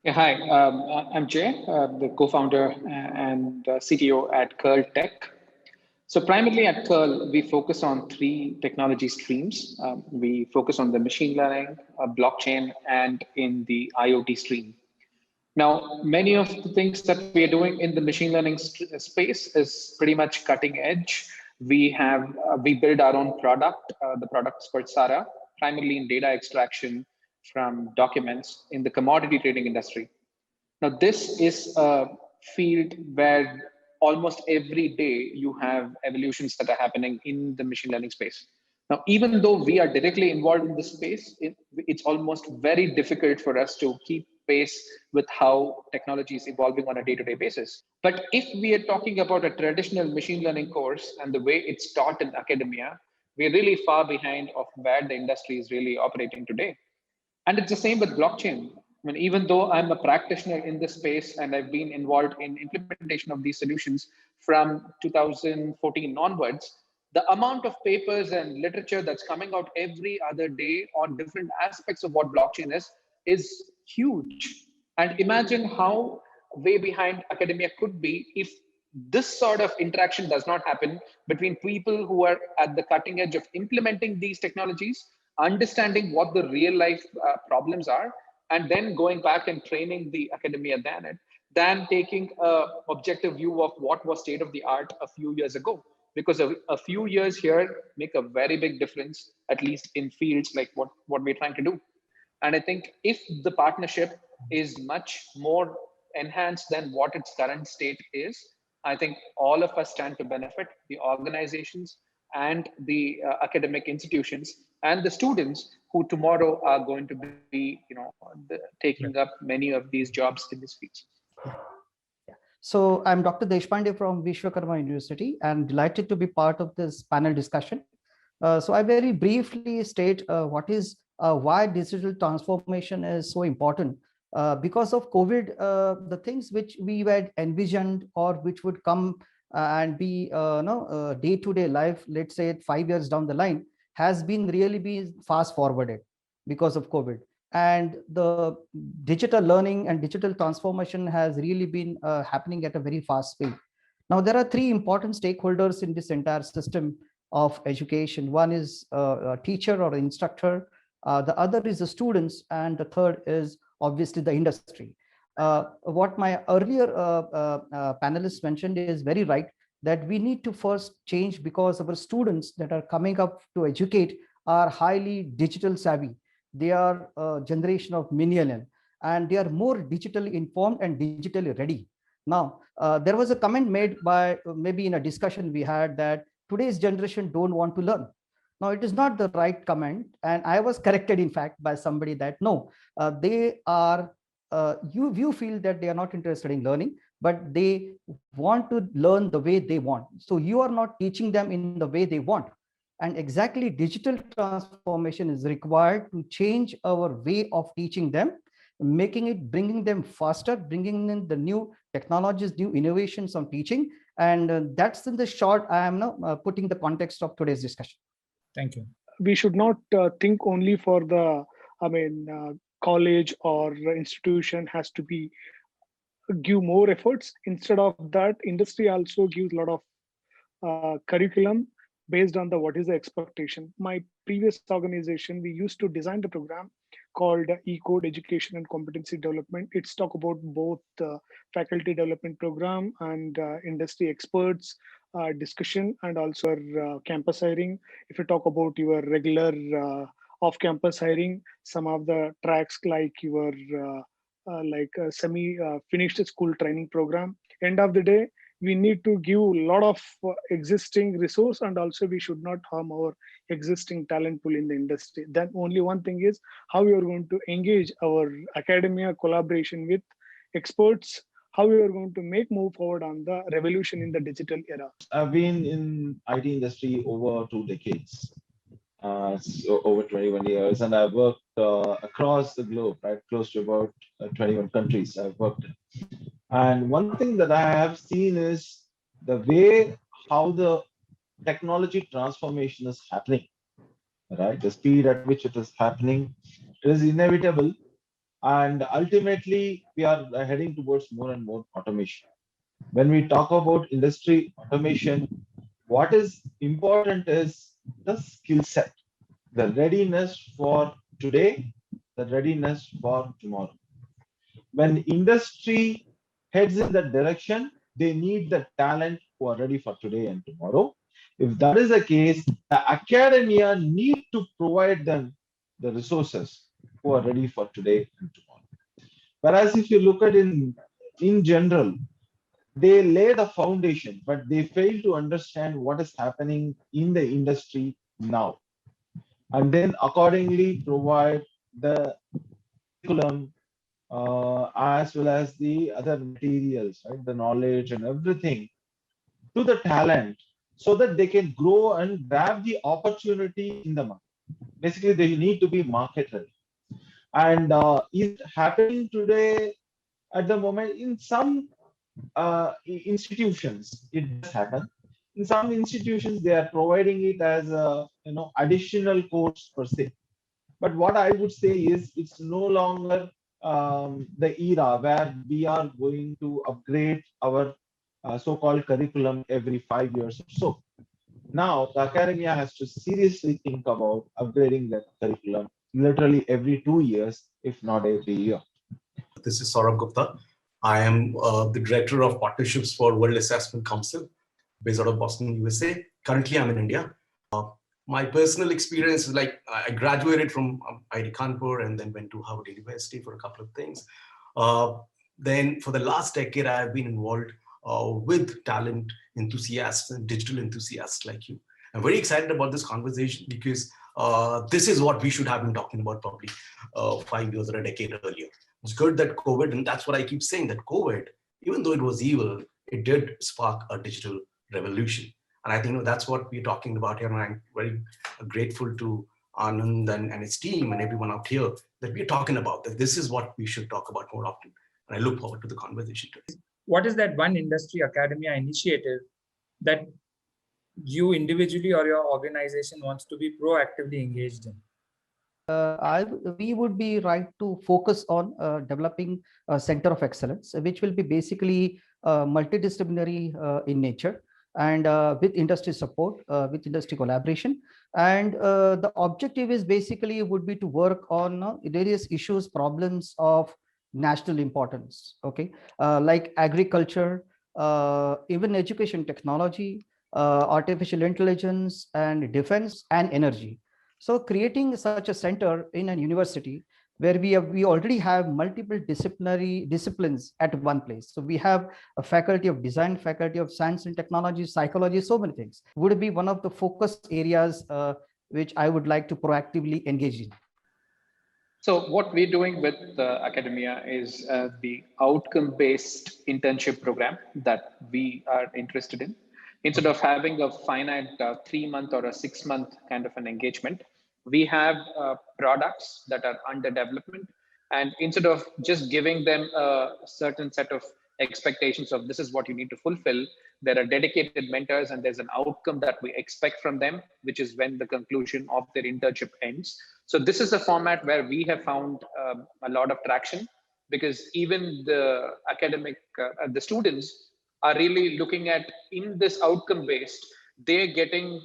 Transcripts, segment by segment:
Yeah, hi. I'm Jay, the co-founder and CTO at Curl Tech. So primarily at Curl, we focus on three technology streams. We focus on the machine learning, blockchain, and in the IoT stream. Now, many of the things that we are doing in the machine learning space is pretty much cutting edge. We build our own product. The product is called Sara, primarily in data extraction from documents in the commodity trading industry. Now, this is a field where almost every day you have evolutions that are happening in the machine learning space. Now, even though we are directly involved in this space, it's almost very difficult for us to keep pace with how technology is evolving on a day-to-day basis. But if we are talking about a traditional machine learning course and the way it's taught in academia, we're really far behind of where the industry is really operating today. And it's the same with blockchain. I mean, even though I'm a practitioner in this space and I've been involved in implementation of these solutions from 2014 onwards, the amount of papers and literature that's coming out every other day on different aspects of what blockchain is huge. And imagine how way behind academia could be if this sort of interaction does not happen between people who are at the cutting edge of implementing these technologies, understanding what the real life problems are, and then going back and training the academia than taking a objective view of what was state of the art a few years ago. Because a few years here make a very big difference, at least in fields like what we're trying to do. And I think if the partnership is much more enhanced than what its current state is, I think all of us stand to benefit, the organizations and the academic institutions and the students who tomorrow are going to be, taking up Right. many of these jobs in these fields. Yeah. Yeah. So I'm Dr. Deshpande from Vishwakarma University and delighted to be part of this panel discussion. So I very briefly state why digital transformation is so important. Because of COVID, the things which we had envisioned or which would come and be day-to-day life, let's say 5 years down the line, has been really be fast forwarded because of COVID. And the digital learning and digital transformation has really been happening at a very fast speed. Now, there are three important stakeholders in this entire system of education. One is a teacher or an instructor, the other is the students, and the third is obviously the industry. What my earlier panelists mentioned is very right, that we need to first change because our students that are coming up to educate are highly digital savvy. They are a generation of millennial, and they are more digitally informed and digitally ready. Now, there was a comment made by maybe in a discussion we had that today's generation don't want to learn. Now, it is not the right comment, and I was corrected, in fact, by somebody that no, they are. You feel that they are not interested in learning, but they want to learn the way they want. So you are not teaching them in the way they want, and exactly digital transformation is required to change our way of teaching them, bringing them faster, bringing in the new technologies, new innovations on teaching. And that's in the short I am now putting the context of today's discussion. Thank you. We should not think only for the, I mean, college or institution has to be give more efforts. Instead of that, industry also gives a lot of curriculum based on the what is the expectation. My previous organization, we used to design the program called E-Code Education and Competency Development. It's talk about both faculty development program and industry experts discussion, and also campus hiring. If you talk about your regular off-campus hiring, some of the tracks like your semi finished school training program. End of the day, we need to give a lot of existing resource, and also we should not harm our existing talent pool in the industry. Then only one thing is how we are going to engage our academia collaboration with experts, how we are going to make move forward on the revolution in the digital era. I've been in IT industry over 2 decades, so over 21 years, and I've worked across the globe, right, close to about 21 countries I've worked in. And one thing that I have seen is the way how the technology transformation is happening, right? The speed at which it is happening, it is inevitable And ultimately, we are heading towards more and more automation. When we talk about industry automation, what is important is the skill set, the readiness for today, the readiness for tomorrow. When industry heads in that direction, they need the talent who are ready for today and tomorrow. If that is the case, the academia need to provide them the resources who are ready for today and tomorrow. Whereas if you look at in general, they lay the foundation, but they fail to understand what is happening in the industry now, and then accordingly provide the curriculum as well as the other materials, right? The knowledge and everything to the talent so that they can grow and grab the opportunity in the market. Basically, they need to be market ready. And is it happening today at the moment? In some institutions, it does happen. In some institutions, they are providing it as a additional course per se. But what I would say is it's no longer the era where we are going to upgrade our so-called curriculum every 5 years or so. Now, the academia has to seriously think about upgrading that curriculum literally every 2 years, if not every year. This is Saurabh Gupta. I am the Director of Partnerships for World Assessment Council, based out of Boston, USA. Currently, I'm in India. My personal experience is like I graduated from IIT Kanpur and then went to Harvard University for a couple of things. Then for the last decade, I've been involved with talent enthusiasts and digital enthusiasts like you. I'm very excited about this conversation because this is what we should have been talking about probably 5 years or a decade earlier. It's good that COVID, and that's what I keep saying, that COVID, even though it was evil, it did spark a digital revolution. And I think that's what we're talking about here. And I'm very grateful to Anand and his team and everyone out here that we're talking about, that this is what we should talk about more often. And I look forward to the conversation today. What is that one industry academia initiative that you individually or your organization wants to be proactively engaged in? We would be right to focus on developing a center of excellence, which will be basically multidisciplinary in nature, and with industry support, with industry collaboration. And the objective is basically would be to work on various issues, problems of national importance, okay, like agriculture, even education technology, artificial intelligence, and defense and energy. So creating such a center in a university where we already have multiple disciplines at one place. So we have a faculty of design, faculty of science and technology, psychology, so many things. Would be one of the focus areas which I would like to proactively engage in. So what we're doing with academia is the outcome-based internship program that we are interested in. Instead of having a finite 3-month or a 6-month kind of an engagement, we have products that are under development. And instead of just giving them a certain set of expectations of this is what you need to fulfill, there are dedicated mentors and there's an outcome that we expect from them, which is when the conclusion of their internship ends. So this is a format where we have found a lot of traction, because even the academic, the students are really looking at, in this outcome based, they're getting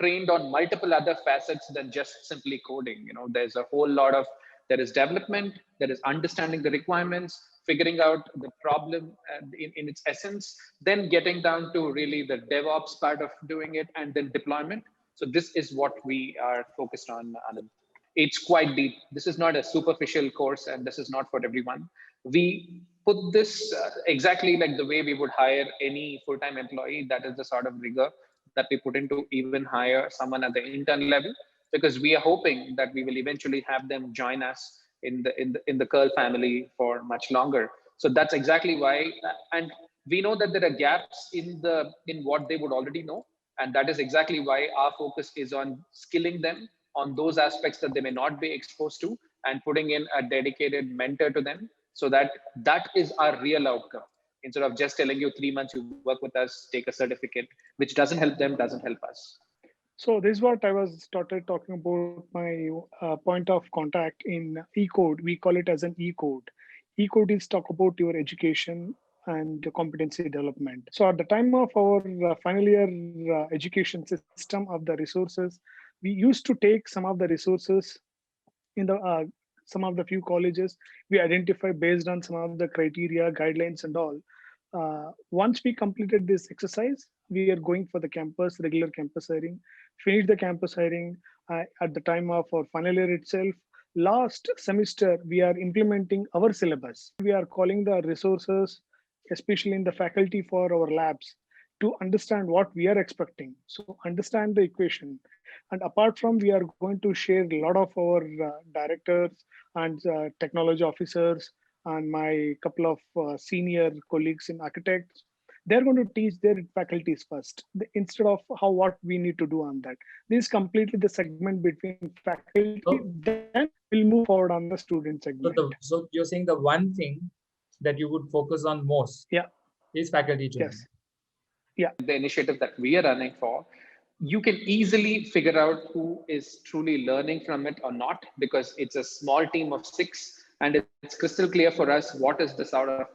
trained on multiple other facets than just simply coding. You know, there's a whole lot of, there is development, there is understanding the requirements, figuring out the problem in its essence, then getting down to really the DevOps part of doing it, and then deployment. So this is what we are focused on, Anand. It's quite deep. This is not a superficial course, and this is not for everyone. We put this exactly like the way we would hire any full-time employee. That is the sort of rigor that we put into even hire someone at the intern level, because we are hoping that we will eventually have them join us in the Curl family for much longer. So that's exactly why, and we know that there are gaps in what they would already know, and that is exactly why our focus is on skilling them on those aspects that they may not be exposed to, and putting in a dedicated mentor to them, so that that is our real outcome. Instead of just telling you 3 months, you work with us, take a certificate, which doesn't help them, doesn't help us. So this is what I was started talking about my point of contact in E-code. We call it as an E-code. E-code is talk about your education and competency development. So at the time of our final year education system of the resources, we used to take some of the resources in the some of the few colleges. We identify based on some of the criteria, guidelines, and all. Once we completed this exercise, we are going for the campus, regular campus hiring, finish the campus hiring at the time of our final year itself. Last semester, we are implementing our syllabus. We are calling the resources, especially in the faculty for our labs, to understand what we are expecting. So understand the equation. And apart from, we are going to share a lot of our directors and technology officers and my couple of senior colleagues in architects. They're going to teach their faculties first instead of what we need to do on that. This is completely the segment between faculty. Then we'll move forward on the student segment. So you're saying the one thing that you would focus on most is faculty training. Yes. Yeah. The initiative that we are running for, you can easily figure out who is truly learning from it or not, because it's a small team of 6. And it's crystal clear for us what is the sort of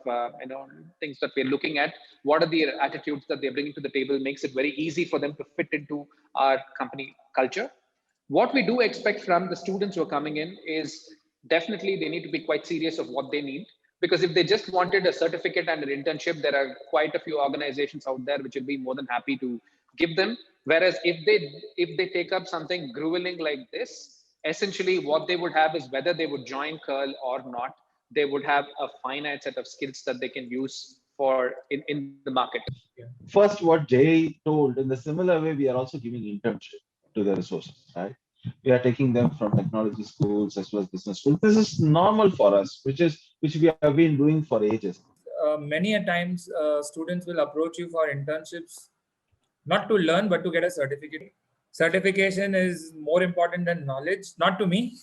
things that we're looking at. What are the attitudes that they're bringing to the table? Makes it very easy for them to fit into our company culture. What we do expect from the students who are coming in is definitely they need to be quite serious of what they need. Because if they just wanted a certificate and an internship, there are quite a few organizations out there which would be more than happy to give them. Whereas if they take up something grueling like this, essentially what they would have is whether they would join Curl or not, they would have a finite set of skills that they can use for in the market. First, what Jay told, in the similar way, we are also giving internship to the resources, right? We are taking them from technology schools as well as business schools. This is normal for us, which we have been doing for ages. Many a times, students will approach you for internships, not to learn, but to get a certificate. Certification is more important than knowledge, not to me,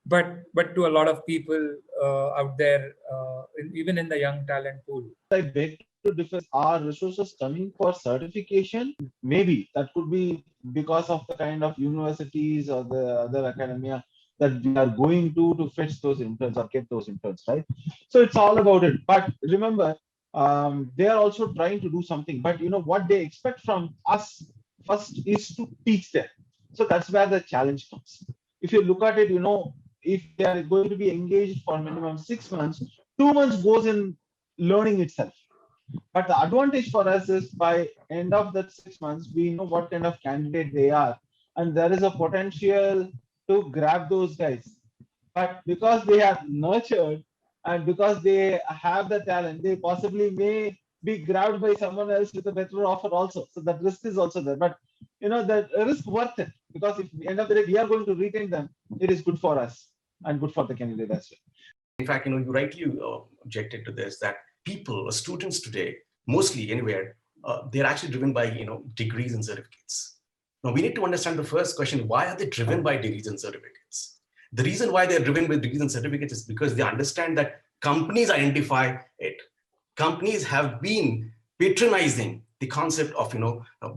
but to a lot of people out there, even in the young talent pool. I beg to differ. Are resources coming for certification? Maybe that could be because of the kind of universities or the other academia that we are going to fetch those interns or get those interns, right? So it's all about it. But remember, they are also trying to do something. But what they expect from us first is to teach them. So that's where the challenge comes. If you look at it, if they are going to be engaged for minimum 6 months, 2 months goes in learning itself. But the advantage for us is by end of that 6 months, we know what kind of candidate they are. And there is a potential to grab those guys. But because they are nurtured and because they have the talent, they possibly may be grabbed by someone else with a better offer also. So that risk is also there. But that risk worth it, because if at the end of the day we are going to retain them, it is good for us and good for the candidate as well. In fact, you rightly objected to this, that people or students today, mostly anywhere, they're actually driven by degrees and certificates. Now we need to understand the first question: why are they driven by degrees and certificates? The reason why they're driven with degrees and certificates is because they understand that companies identify it. Companies have been patronizing the concept of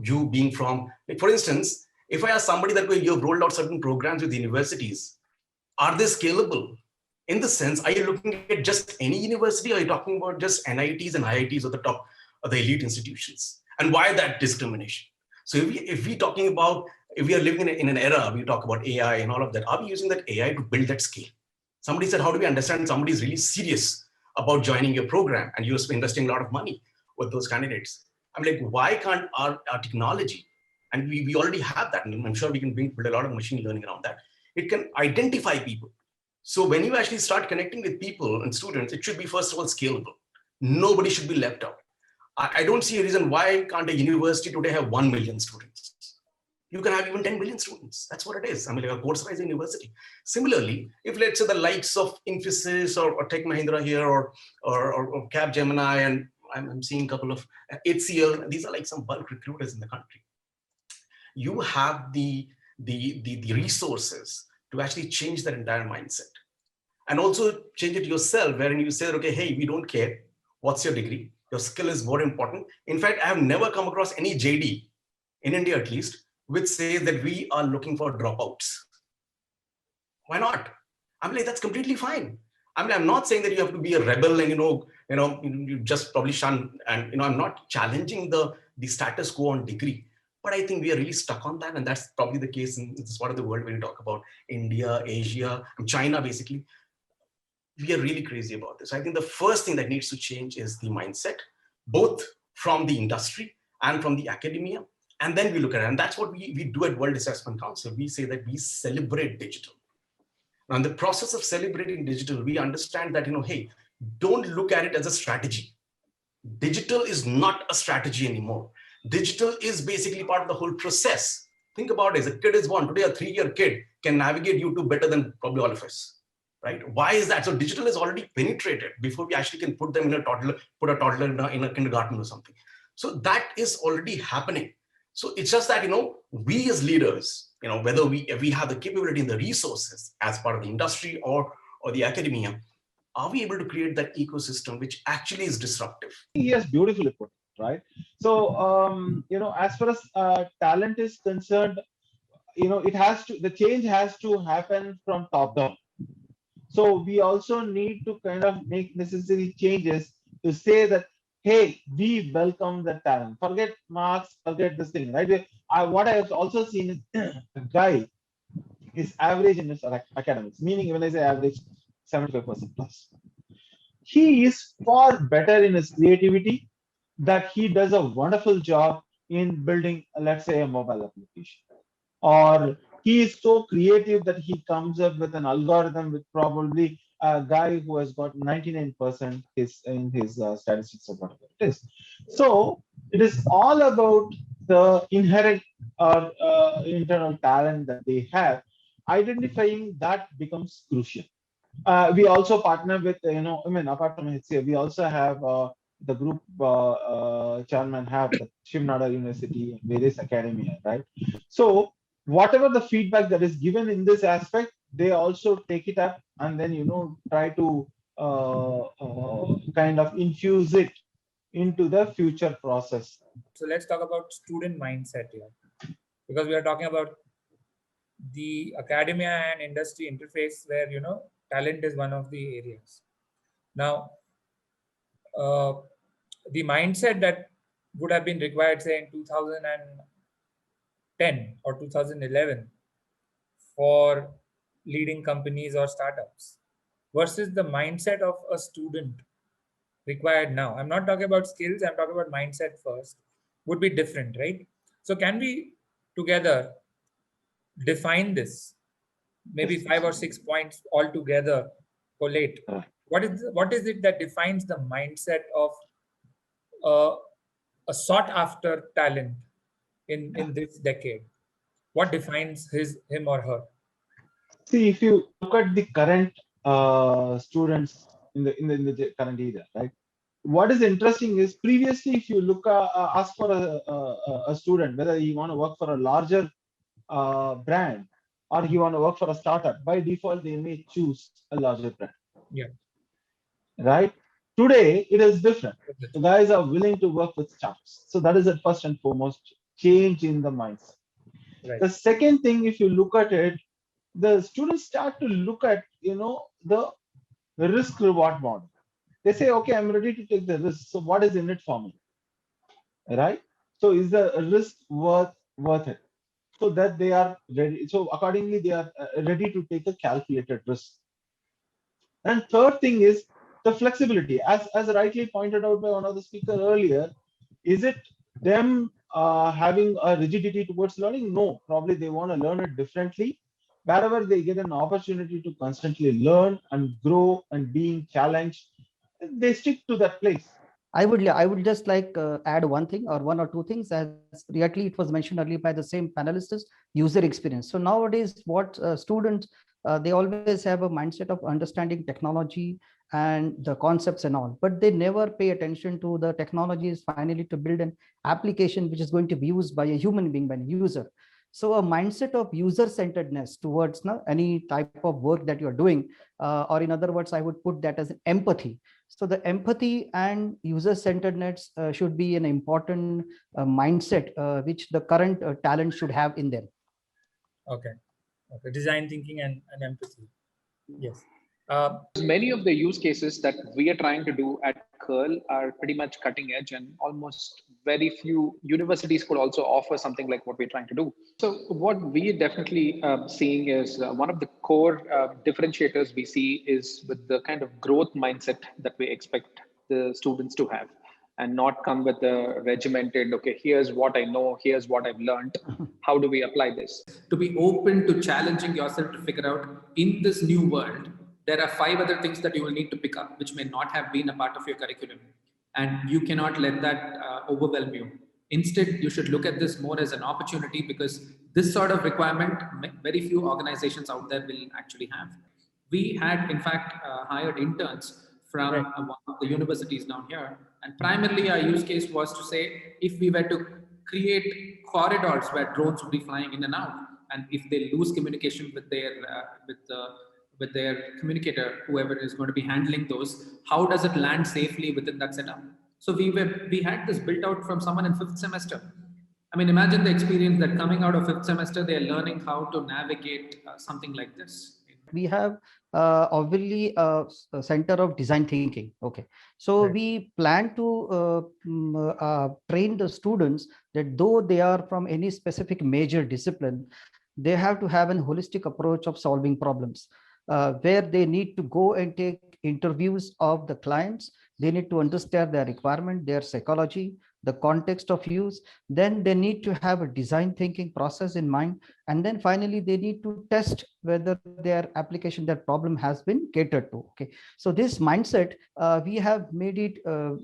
you being from, like, for instance, if I ask somebody that way, you've rolled out certain programs with universities, are they scalable? In the sense, are you looking at just any university, or are you talking about just NITs and IITs or the top of the elite institutions? And why that discrimination? So if we are living in an era, we talk about AI and all of that, are we using that AI to build that scale? Somebody said, how do we understand somebody is really serious about joining your program and you're investing a lot of money with those candidates? I'm like, why can't our technology, and we already have that, and I'm sure we can build a lot of machine learning around that, it can identify people. So when you actually start connecting with people and students, it should be, first of all, scalable. Nobody should be left out. I don't see a reason why can't a university today have 1 million students. You can have even 10 million students. That's what it is. I mean, like a course-wise university. Similarly, if let's say the likes of Infosys or Tech Mahindra here or Capgemini, and I'm seeing a couple of HCL, these are like some bulk recruiters in the country. You have the resources to actually change that entire mindset. And also change it yourself, wherein you say, okay, hey, we don't care what's your degree. Your skill is more important. In fact, I have never come across any JD, in India at least, which says that we are looking for dropouts. Why not? I'm like, that's completely fine. I mean, I'm not saying that you have to be a rebel and you just probably shun, and I'm not challenging the status quo on degree. But I think we are really stuck on that, and that's probably the case in this part of the world when you talk about India, Asia, and China. Basically, we are really crazy about this. I think the first thing that needs to change is the mindset, both from the industry and from the academia, and then we look at it. And that's what we do at World Assessment Council. We say that we celebrate digital. Now, in the process of celebrating digital, we understand that, hey, don't look at it as a strategy. Digital is not a strategy anymore. Digital is basically part of the whole process. Think about it. As a kid is born today, a 3-year kid can navigate YouTube better than probably all of us, right? Why is that? So digital is already penetrated before we actually can put them in a toddler, put a toddler in a kindergarten or something. So that is already happening. So it's just that, we as leaders, whether we have the capability and the resources as part of the industry or the academia, are we able to create that ecosystem which actually is disruptive? Yes, beautifully put, right? So, as far as talent is concerned, the change has to happen from top down. So we also need to kind of make necessary changes to say that, hey, we welcome the talent. Forget marks, forget this thing, right? What I have also seen is the guy is average in his academics, meaning when I say average, 75% plus. He is far better in his creativity, that he does a wonderful job in building, let's say, a mobile application. Or he is so creative that he comes up with an algorithm with probably a guy who has got 99% in his statistics or whatever it is. So it is all about the inherent or internal talent that they have. Identifying that becomes crucial. We also partner with, apart from HCA, we also have the group chairman have the Shiv Nadar University, various academia, right? So whatever the feedback that is given in this aspect, they also take it up and then, try to kind of infuse it into the future process. So let's talk about student mindset here, because we are talking about the academia and industry interface where, talent is one of the areas. Now, the mindset that would have been required, say, in 2010 or 2011 for leading companies or startups versus the mindset of a student required now. I'm not talking about skills, I'm talking about mindset first, would be different, right? So can we together define this? Maybe 5 or 6 points altogether, collate. What is it that defines the mindset of a sought after talent in this decade? What defines him or her? See, if you look at the current students in the current era, right? What is interesting is previously, if you look ask for a student whether he want to work for a larger brand or he want to work for a startup, by default they may choose a larger brand. Yeah. Right. Today it is different. The guys are willing to work with startups. So that is the first and foremost change in the mindset. Right. The second thing, if you look at it, the students start to look at the risk reward model. They say, okay, I'm ready to take the risk. So what is in it for me? Right? So is the risk worth it? So that they are ready. So accordingly, they are ready to take a calculated risk. And third thing is the flexibility. As rightly pointed out by one of the speakers earlier, is it them having a rigidity towards learning? No, probably they want to learn it differently. Wherever they get an opportunity to constantly learn and grow and being challenged, they stick to that place. I would just like add one thing or one or two things, as rightly it was mentioned earlier by the same panelists, is user experience. So nowadays, what students they always have a mindset of understanding technology and the concepts and all, but they never pay attention to the technologies finally to build an application which is going to be used by a human being, by a user. So a mindset of user-centeredness towards any type of work that you're doing, or in other words, I would put that as empathy. So the empathy and user-centeredness should be an important mindset which the current talent should have in them. Okay. Okay. Design thinking and empathy. Yes. Many of the use cases that we are trying to do at Curl are pretty much cutting edge, and almost very few universities could also offer something like what we're trying to do. So what we are definitely seeing is one of the core differentiators we see is with the kind of growth mindset that we expect the students to have, and not come with a regimented, okay, here's what I know, here's what I've learned, how do we apply this? To be open to challenging yourself to figure out in this new world, there are 5 other things that you will need to pick up, which may not have been a part of your curriculum. And you cannot let that overwhelm you. Instead, you should look at this more as an opportunity, because this sort of requirement, very few organizations out there will actually have. We had, in fact, hired interns from one of the universities down here. And primarily our use case was to say, if we were to create corridors where drones would be flying in and out, and if they lose communication with their communicator, whoever is going to be handling those, how does it land safely within that setup? So we had this built out from someone in 5th semester. I mean, imagine the experience that coming out of 5th semester, they're learning how to navigate something like this. We have obviously a center of design thinking. Okay, so we plan to train the students that though they are from any specific major discipline, they have to have an holistic approach of solving problems, where they need to go and take interviews of the clients. They need to understand their requirement, their psychology, the context of use. Then they need to have a design thinking process in mind. And then finally, they need to test whether their application, their problem has been catered to. Okay, so this mindset, we have made it,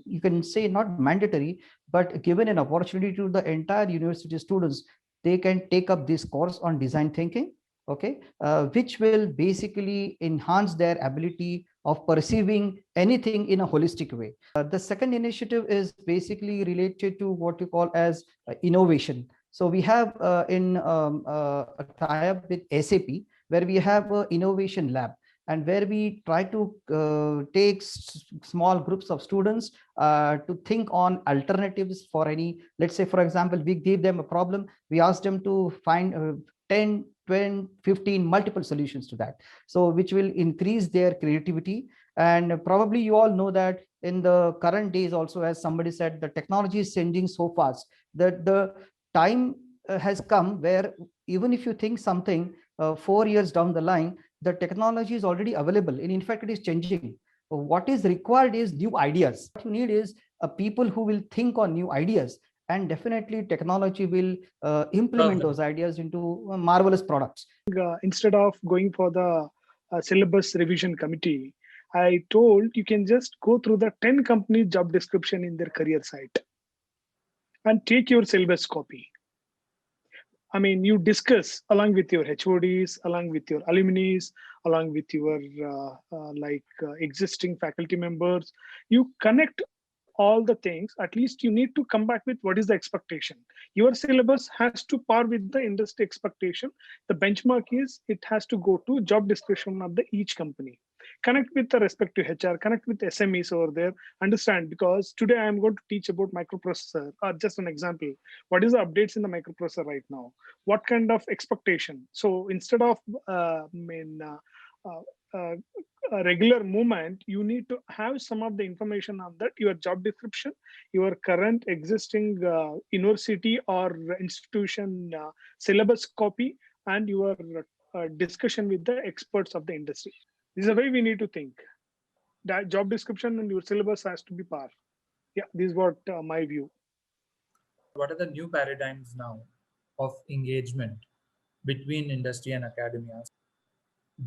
you can say not mandatory, but given an opportunity to the entire university students, they can take up this course on design thinking. Okay, which will basically enhance their ability of perceiving anything in a holistic way. The second initiative is basically related to what you call as innovation. So we have a tie-up with SAP, where we have an innovation lab, and where we try to take small groups of students to think on alternatives for any, let's say, for example, we give them a problem, we ask them to find 10, 20, 15 multiple solutions to that, so which will increase their creativity. And probably you all know that in the current days also, as somebody said, the technology is changing so fast that the time has come where even if you think something 4 years down the line, the technology is already available, and in fact it is changing. What is required is new ideas. What you need is people who will think on new ideas, and definitely technology will implement those ideas into marvelous products. Instead of going for the syllabus revision committee, I told you can just go through the 10 company job description in their career site and take your syllabus copy. I mean, you discuss along with your HODs, along with your alumni, along with your existing faculty members. You connect all the things. At least you need to come back with what is the expectation. Your syllabus has to par with the industry expectation. The benchmark is it has to go to job description of the each company. Connect with the respective HR, connect with SMEs over there, understand, because today I'm going to teach about microprocessor, just an example. What is the updates in the microprocessor right now? What kind of expectation? So instead of a regular movement, you need to have some of the information on that, your job description, your current existing university or institution syllabus copy, and your discussion with the experts of the industry. This is the way we need to think. That job description and your syllabus has to be par. Yeah, this is what my view. What are the new paradigms now of engagement between industry and academia?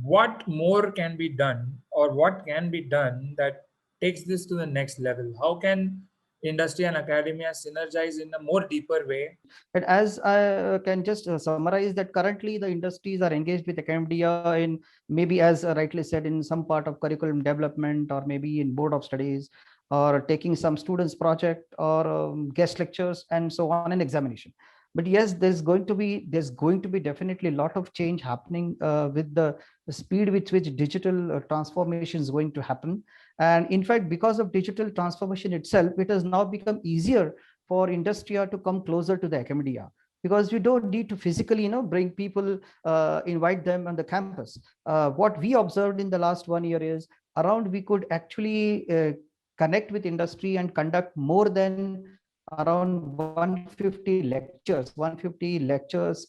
What more can be done, or what can be done that takes this to the next level? How can industry and academia synergize in a more deeper way? And as I can just summarize that currently the industries are engaged with academia in maybe, as rightly said, in some part of curriculum development, or maybe in board of studies, or taking some students project, or guest lectures, and so on, and examination. But yes, there's going to be definitely a lot of change happening with the speed with which digital transformation is going to happen. And in fact, because of digital transformation itself, it has now become easier for industry to come closer to the academia, because you don't need to physically, bring people, invite them on the campus. What we observed in the last 1 year is around we could actually connect with industry and conduct more than around 150 lectures,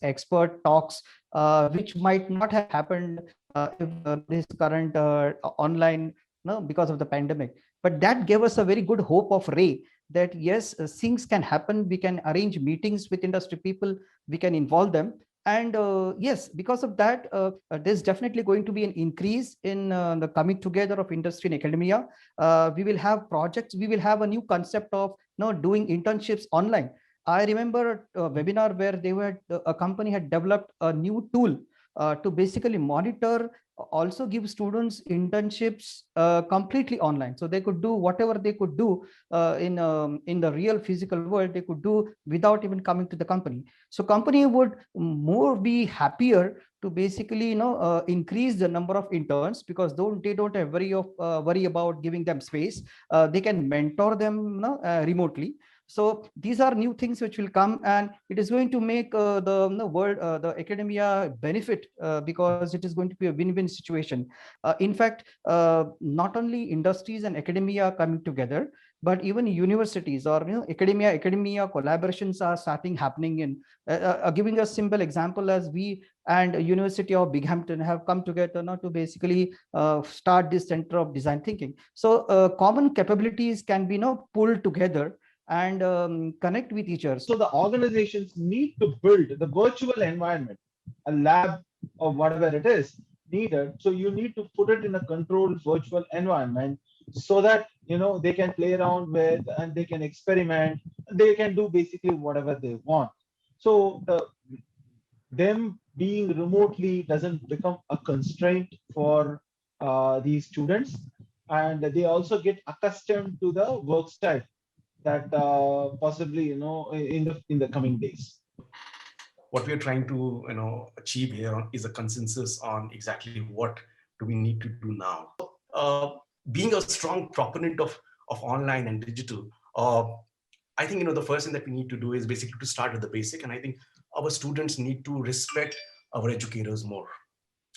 expert talks, which might not have happened if this current online, because of the pandemic. But that gave us a very good hope of ray that yes, things can happen. We can arrange meetings with industry people, we can involve them. And yes, because of that, there's definitely going to be an increase in the coming together of industry and academia. We will have projects, we will have a new concept of doing internships online. I remember a webinar where a company had developed a new tool to basically monitor, also give students internships completely online. So they could do whatever they could do in the real physical world, they could do without even coming to the company. So company would more be happier to basically increase the number of interns, because they don't have worry about giving them space. They can mentor them remotely. So these are new things which will come, and it is going to make the world, the academia benefit, because it is going to be a win-win situation. In fact, not only industries and academia coming together, but even universities or academia collaborations are starting happening. In giving a simple example, as we and University of Binghamton have come together now to basically start this center of design thinking. So common capabilities can be pulled together and connect with each other. So the organizations need to build the virtual environment, a lab or whatever it is needed. So you need to put it in a controlled virtual environment so that they can play around with and they can experiment. They can do basically whatever they want. So them being remotely doesn't become a constraint for these students, and they also get accustomed to the work style that possibly in the coming days. What we are trying to achieve here is a consensus on exactly what do we need to do now. Being a strong proponent of online and digital, I think the first thing that we need to do is basically to start with the basic, and I think our students need to respect our educators more.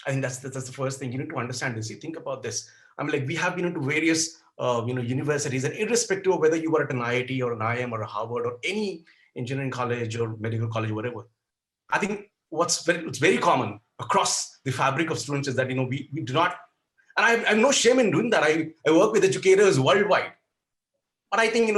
I think that's the first thing. You need to understand this. You think about this. I mean, like, we have been into various universities, and irrespective of whether you are at an IIT or an IIM or a Harvard or any engineering college or medical college, whatever, I think it's very common across the fabric of students is that we do not, and I have no shame in doing that. I work with educators worldwide, but I think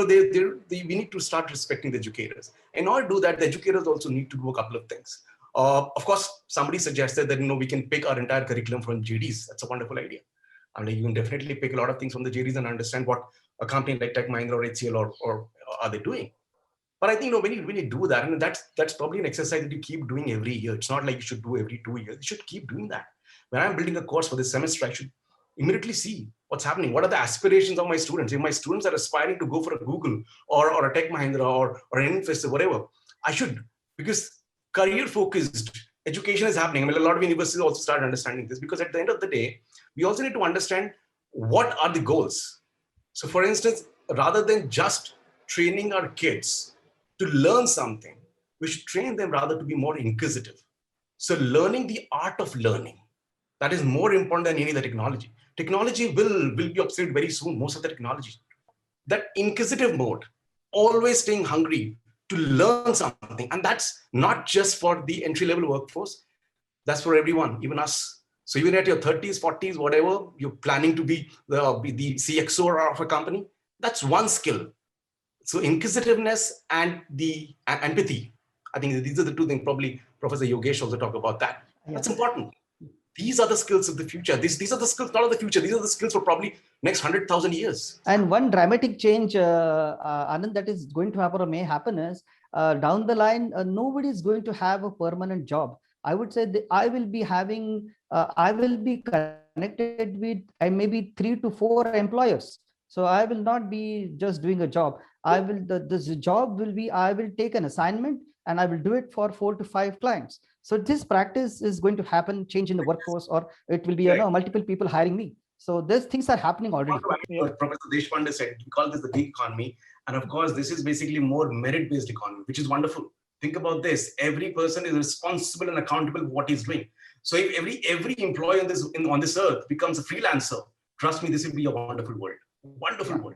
we need to start respecting the educators. In order to do that, the educators also need to do a couple of things. Of course, somebody suggested that we can pick our entire curriculum from JDs. That's a wonderful idea. I mean, you can definitely pick a lot of things from the JDs and understand what a company like Tech Mahindra or HCL or are they doing. But I think when you do that, and that's probably an exercise that you keep doing every year. It's not like you should do every 2 years. You should keep doing that. When I'm building a course for this semester, I should immediately see what's happening. What are the aspirations of my students? If my students are aspiring to go for a Google or a Tech Mahindra or an Infosys or whatever, I should, because career-focused education is happening. I mean, a lot of universities also start understanding this, because at the end of the day, we also need to understand what are the goals. So for instance, rather than just training our kids to learn something, we should train them rather to be more inquisitive. So learning the art of learning, that is more important than any of the technology. Technology will be obsolete very soon, most of the technology. That inquisitive mode, always staying hungry to learn something. And that's not just for the entry-level workforce, that's for everyone, even us. So even at your 30s, 40s, whatever, you're planning to be the CXO of a company, that's one skill. So inquisitiveness and the empathy, I think these are the two things. Probably Professor Yogesh also talk about that. Yeah. That's important. These are the skills of the future. These are the skills, not of the future. These are the skills for probably next 100,000 years. And one dramatic change, Anand, that is going to happen or may happen is down the line, nobody is going to have a permanent job. I would say that I will be connected with maybe 3 to 4 employers. So I will not be just doing a job. This job will be, I will take an assignment and I will do it for 4 to 5 clients. So this practice is going to happen, change in the workforce, or it will be multiple people hiring me. So these things are happening already. What Professor Deshpande said, we call this the gig economy. And of course, this is basically more merit-based economy, which is wonderful. Think about this. Every person is responsible and accountable for what he's doing. So if every employee on this earth becomes a freelancer, trust me, this will be a wonderful world. Wonderful world.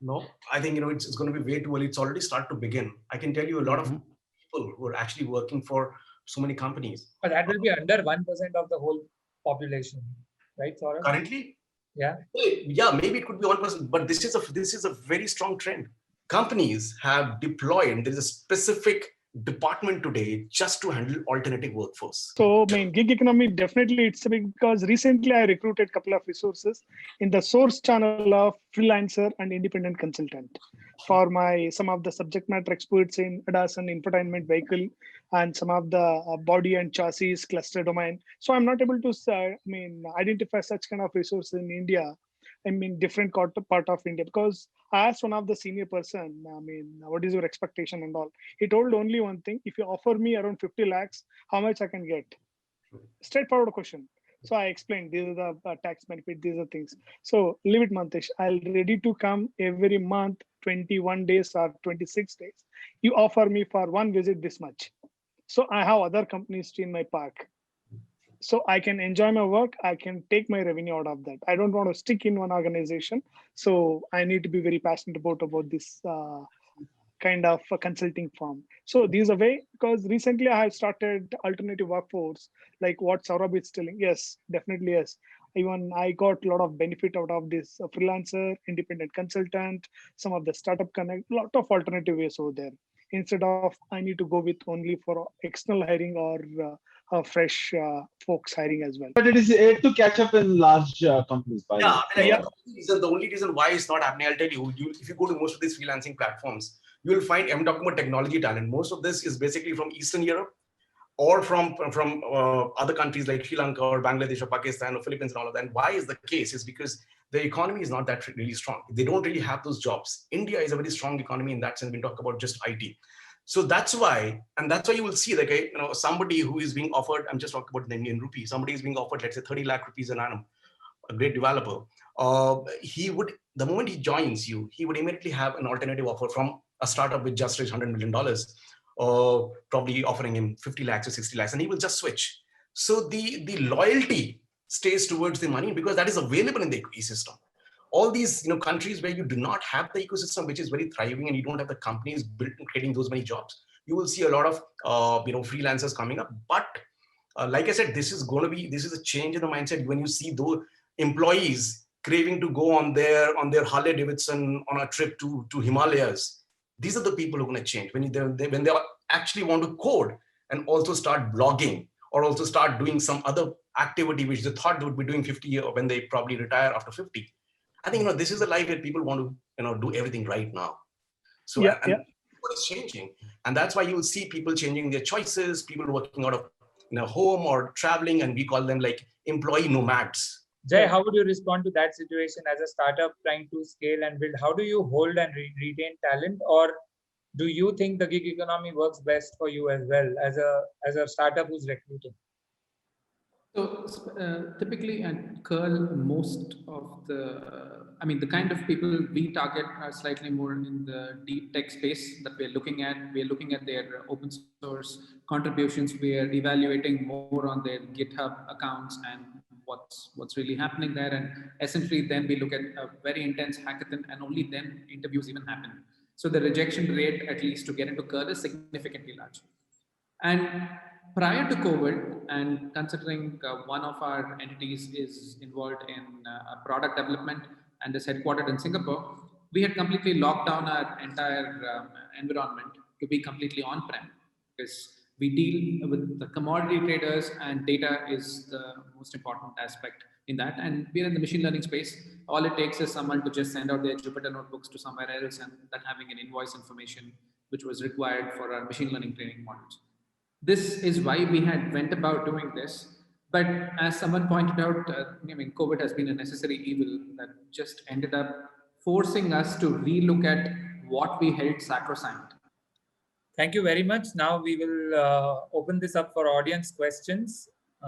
No, I think it's going to be way too early. It's already started to begin. I can tell you a lot of people who are actually working for so many companies. But that will be under 1% of the whole population, right, Saurabh? Currently? Yeah. Yeah, maybe it could be 1%, but this is a very strong trend. Companies have deployed, there is a specific department today just to handle alternative workforce. So, gig economy, definitely it's because recently I recruited a couple of resources in the source channel of freelancer and independent consultant for some of the subject matter experts in ADAS and infotainment vehicle and some of the body and chassis cluster domain. So I'm not able to, identify such kind of resources in India. Different part of India, because I asked one of the senior person, what is your expectation and all. He told only one thing: if you offer me around 50 lakhs, how much I can get? Straightforward question. So I explained, these are the tax benefit, these are things. So leave it, Mantesh. I'll ready to come every month, 21 days or 26 days. You offer me for one visit this much. So I have other companies in my park. So I can enjoy my work. I can take my revenue out of that. I don't want to stick in one organization. So I need to be very passionate about this kind of a consulting firm. So these are way, because recently I have started alternative workforce, like what Saurabh is telling. Yes, definitely yes. Even I got a lot of benefit out of this freelancer, independent consultant, some of the startup connect, lot of alternative ways over there. Instead of I need to go with only for external hiring or fresh folks hiring as well. But it is to catch up in large companies. The only reason why it's not happening, I'll tell you, if you go to most of these freelancing platforms, you will find, I'm talking about technology talent. Most of this is basically from Eastern Europe or from other countries like Sri Lanka or Bangladesh or Pakistan or Philippines and all of that. And why is the case is because the economy is not that really strong. They don't really have those jobs. India is a very strong economy in that sense. We talk about just IT. So that's why you will see that somebody who is being offered, I'm just talking about the Indian rupee, somebody is being offered, let's say 30 lakh rupees an annum, a great developer. The moment he joins you, he would immediately have an alternative offer from a startup with just raised $100 million, or probably offering him 50 lakhs or 60 lakhs, and he will just switch. So the loyalty stays towards the money because that is available in the ecosystem. All these countries where you do not have the ecosystem, which is very thriving, and you don't have the companies built and creating those many jobs, you will see a lot of freelancers coming up. But like I said, this is a change in the mindset when you see those employees craving to go on their Harley Davidson on a trip to Himalayas. These are the people who are going to change when they actually want to code and also start blogging or also start doing some other activity which they thought they would be doing 50 years when they probably retire after 50. I think this is a life where people want to do everything right now. So what is changing, and that's why you will see people changing their choices. People working out of home or traveling, and we call them like employee nomads. Jay, how would you respond to that situation as a startup trying to scale and build? How do you hold and retain talent, or do you think the gig economy works best for you as well as a startup who's recruiting? So typically at Curl, most of the kind of people we target are slightly more in the deep tech space that we're looking at. We're looking at their open source contributions. We are evaluating more on their GitHub accounts and what's really happening there. And essentially then we look at a very intense hackathon, and only then interviews even happen. So the rejection rate, at least to get into Curl, is significantly large. And prior to COVID, and considering one of our entities is involved in product development and is headquartered in Singapore, we had completely locked down our entire environment to be completely on-prem, because we deal with the commodity traders and data is the most important aspect in that. And we're in the machine learning space. All it takes is someone to just send out their Jupyter notebooks to somewhere else, and that having an invoice information, which was required for our machine learning training models. This is why we had went about doing this. But as someone pointed out, COVID has been a necessary evil that just ended up forcing us to relook at what we held sacrosanct. Thank you very much. Now we will open this up for audience questions.